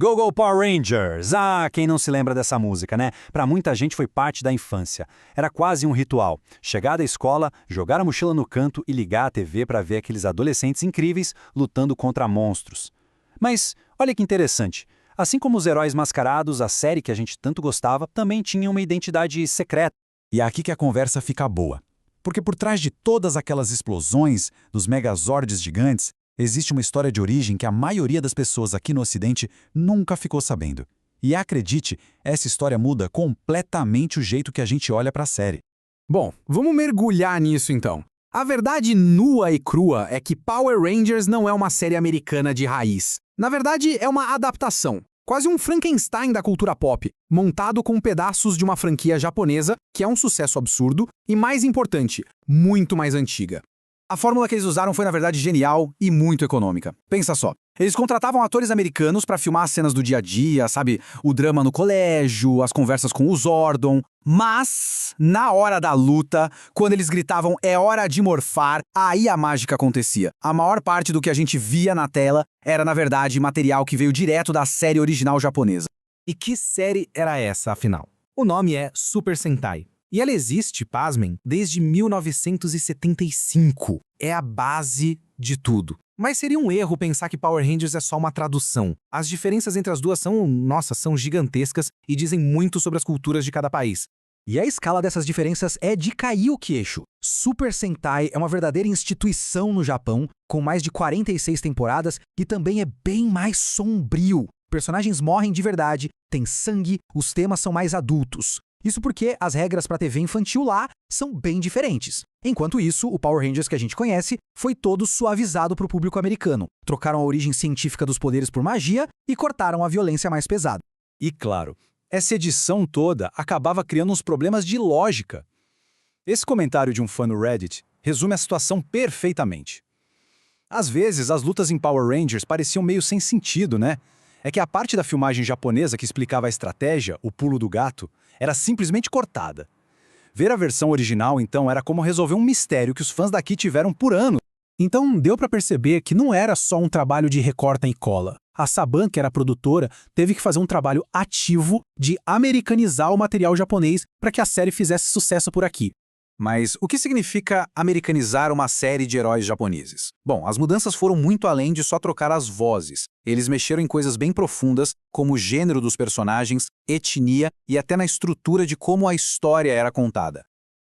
Go Go Power Rangers! Ah, quem não se lembra dessa música, né? Pra muita gente foi parte da infância. Era quase um ritual. Chegar da escola, jogar a mochila no canto e ligar a TV pra ver aqueles adolescentes incríveis lutando contra monstros. Mas, olha que interessante. Assim como os heróis mascarados, a série que a gente tanto gostava também tinha uma identidade secreta. E é aqui que a conversa fica boa. Porque por trás de todas aquelas explosões, dos megazords gigantes, existe uma história de origem que a maioria das pessoas aqui no Ocidente nunca ficou sabendo. E acredite, essa história muda completamente o jeito que a gente olha para a série. Bom, vamos mergulhar nisso então. A verdade nua e crua é que Power Rangers não é uma série americana de raiz. Na verdade, é uma adaptação, quase um Frankenstein da cultura pop, montado com pedaços de uma franquia japonesa que é um sucesso absurdo e, mais importante, muito mais antiga. A fórmula que eles usaram foi, na verdade, genial e muito econômica. Pensa só. Eles contratavam atores americanos para filmar as cenas do dia a dia, sabe? O drama no colégio, as conversas com o Zordon. Mas, na hora da luta, quando eles gritavam "é hora de morfar", aí a mágica acontecia. A maior parte do que a gente via na tela era, na verdade, material que veio direto da série original japonesa. E que série era essa, afinal? O nome é Super Sentai. E ela existe, pasmem, desde 1975. É a base de tudo. Mas seria um erro pensar que Power Rangers é só uma tradução. As diferenças entre as duas são gigantescas e dizem muito sobre as culturas de cada país. E a escala dessas diferenças é de cair o queixo. Super Sentai é uma verdadeira instituição no Japão, com mais de 46 temporadas e também é bem mais sombrio. Personagens morrem de verdade, tem sangue, os temas são mais adultos. Isso porque as regras para TV infantil lá são bem diferentes. Enquanto isso, o Power Rangers que a gente conhece foi todo suavizado para o público americano. Trocaram a origem científica dos poderes por magia e cortaram a violência mais pesada. E claro, essa edição toda acabava criando uns problemas de lógica. Esse comentário de um fã no Reddit resume a situação perfeitamente. Às vezes, as lutas em Power Rangers pareciam meio sem sentido, né? É que a parte da filmagem japonesa que explicava a estratégia, o pulo do gato, era simplesmente cortada. Ver a versão original, então, era como resolver um mistério que os fãs daqui tiveram por anos. Então, deu para perceber que não era só um trabalho de recorta e cola. A Saban, que era a produtora, teve que fazer um trabalho ativo de americanizar o material japonês para que a série fizesse sucesso por aqui. Mas o que significa americanizar uma série de heróis japoneses? Bom, as mudanças foram muito além de só trocar as vozes. Eles mexeram em coisas bem profundas, como o gênero dos personagens, etnia e até na estrutura de como a história era contada.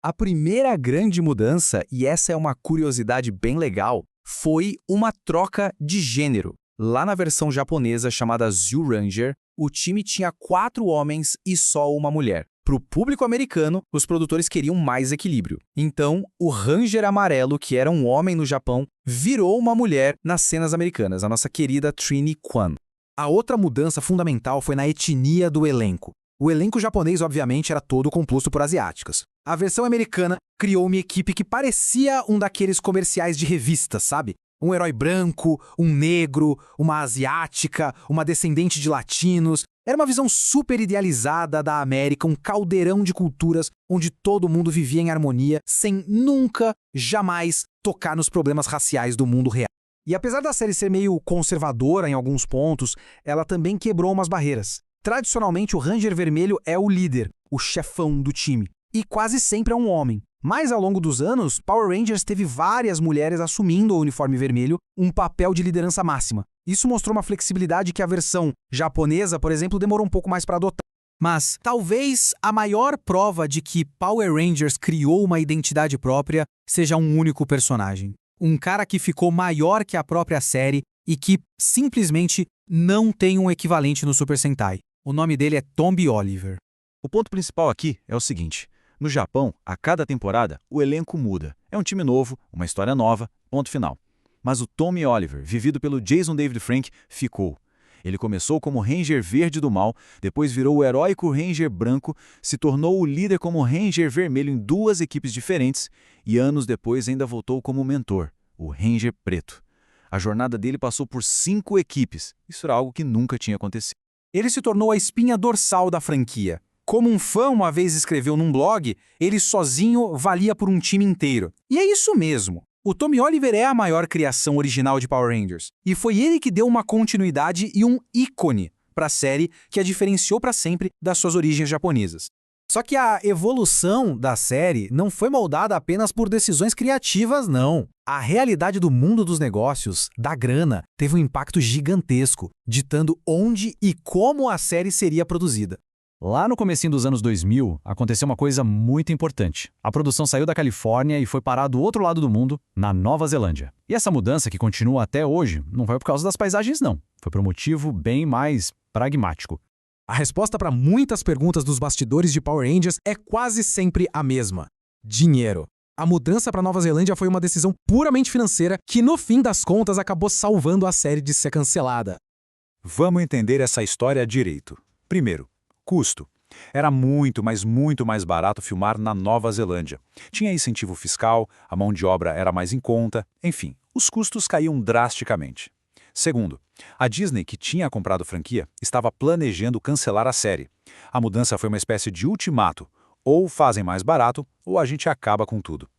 A primeira grande mudança, e essa é uma curiosidade bem legal, foi uma troca de gênero. Lá na versão japonesa chamada Zyuranger, o time tinha 4 homens e só uma mulher. Para o público americano, os produtores queriam mais equilíbrio. Então, o Ranger amarelo, que era um homem no Japão, virou uma mulher nas cenas americanas, a nossa querida Trini Kwan. A outra mudança fundamental foi na etnia do elenco. O elenco japonês, obviamente, era todo composto por asiáticas. A versão americana criou uma equipe que parecia um daqueles comerciais de revistas, sabe? Um herói branco, um negro, uma asiática, uma descendente de latinos. Era uma visão super idealizada da América, um caldeirão de culturas onde todo mundo vivia em harmonia, sem nunca, jamais tocar nos problemas raciais do mundo real. E apesar da série ser meio conservadora em alguns pontos, ela também quebrou umas barreiras. Tradicionalmente, o Ranger Vermelho é o líder, o chefão do time, e quase sempre é um homem. Mas ao longo dos anos, Power Rangers teve várias mulheres assumindo o uniforme vermelho, um papel de liderança máxima. Isso mostrou uma flexibilidade que a versão japonesa, por exemplo, demorou um pouco mais para adotar. Mas talvez a maior prova de que Power Rangers criou uma identidade própria seja um único personagem. Um cara que ficou maior que a própria série e que simplesmente não tem um equivalente no Super Sentai. O nome dele é Tommy Oliver. O ponto principal aqui é o seguinte. No Japão, a cada temporada, o elenco muda. É um time novo, uma história nova, ponto final. Mas o Tommy Oliver, vivido pelo Jason David Frank, ficou. Ele começou como Ranger Verde do Mal, depois virou o heróico Ranger Branco, se tornou o líder como Ranger Vermelho em 2 equipes diferentes e anos depois ainda voltou como mentor, o Ranger Preto. A jornada dele passou por 5 equipes. Isso era algo que nunca tinha acontecido. Ele se tornou a espinha dorsal da franquia. Como um fã uma vez escreveu num blog, ele sozinho valia por um time inteiro. E é isso mesmo. O Tommy Oliver é a maior criação original de Power Rangers. E foi ele que deu uma continuidade e um ícone para a série que a diferenciou para sempre das suas origens japonesas. Só que a evolução da série não foi moldada apenas por decisões criativas, não. A realidade do mundo dos negócios, da grana, teve um impacto gigantesco, ditando onde e como a série seria produzida. Lá no comecinho dos anos 2000, aconteceu uma coisa muito importante. A produção saiu da Califórnia e foi parar do outro lado do mundo, na Nova Zelândia. E essa mudança, que continua até hoje, não foi por causa das paisagens, não. Foi por um motivo bem mais pragmático. A resposta para muitas perguntas dos bastidores de Power Rangers é quase sempre a mesma: dinheiro. A mudança para Nova Zelândia foi uma decisão puramente financeira que, no fim das contas, acabou salvando a série de ser cancelada. Vamos entender essa história direito. Primeiro, custo. Era muito, mas muito mais barato filmar na Nova Zelândia. Tinha incentivo fiscal, a mão de obra era mais em conta, enfim, os custos caíam drasticamente. Segundo, a Disney, que tinha comprado a franquia, estava planejando cancelar a série. A mudança foi uma espécie de ultimato: ou fazem mais barato, ou a gente acaba com tudo.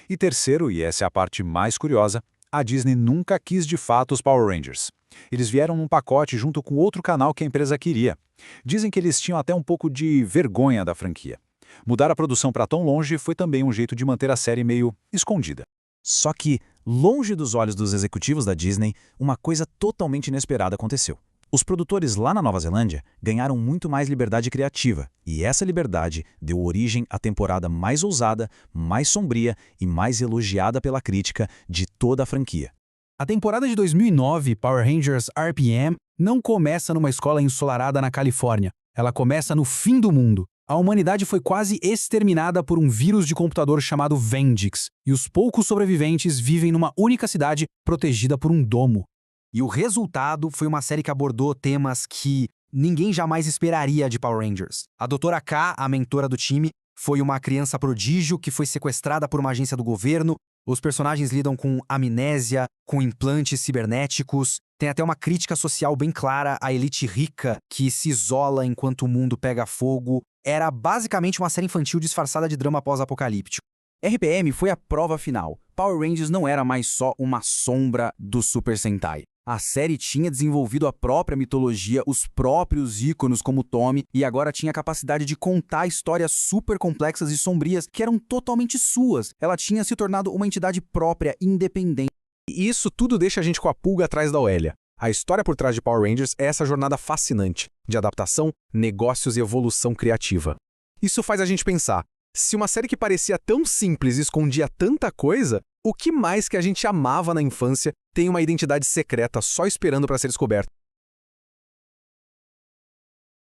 E terceiro, e essa é a parte mais curiosa, a Disney nunca quis de fato os Power Rangers. Eles vieram num pacote junto com outro canal que a empresa queria. Dizem que eles tinham até um pouco de vergonha da franquia. Mudar a produção para tão longe foi também um jeito de manter a série meio escondida. Só que, longe dos olhos dos executivos da Disney, uma coisa totalmente inesperada aconteceu. Os produtores lá na Nova Zelândia ganharam muito mais liberdade criativa, e essa liberdade deu origem à temporada mais ousada, mais sombria e mais elogiada pela crítica de toda a franquia. A temporada de 2009, Power Rangers RPM, não começa numa escola ensolarada na Califórnia. Ela começa no fim do mundo. A humanidade foi quase exterminada por um vírus de computador chamado Vendix, e os poucos sobreviventes vivem numa única cidade protegida por um domo. E o resultado foi uma série que abordou temas que ninguém jamais esperaria de Power Rangers. A Doutora K, a mentora do time, foi uma criança prodígio que foi sequestrada por uma agência do governo. Os personagens lidam com amnésia, com implantes cibernéticos. Tem até uma crítica social bem clara à elite rica que se isola enquanto o mundo pega fogo. Era basicamente uma série infantil disfarçada de drama pós-apocalíptico. RPM foi a prova final. Power Rangers não era mais só uma sombra do Super Sentai. A série tinha desenvolvido a própria mitologia, os próprios íconos como Tommy, e agora tinha a capacidade de contar histórias super complexas e sombrias que eram totalmente suas. Ela tinha se tornado uma entidade própria, independente. E isso tudo deixa a gente com a pulga atrás da orelha. A história por trás de Power Rangers é essa jornada fascinante de adaptação, negócios e evolução criativa. Isso faz a gente pensar: se uma série que parecia tão simples e escondia tanta coisa, o que mais que a gente amava na infância tem uma identidade secreta só esperando para ser descoberta?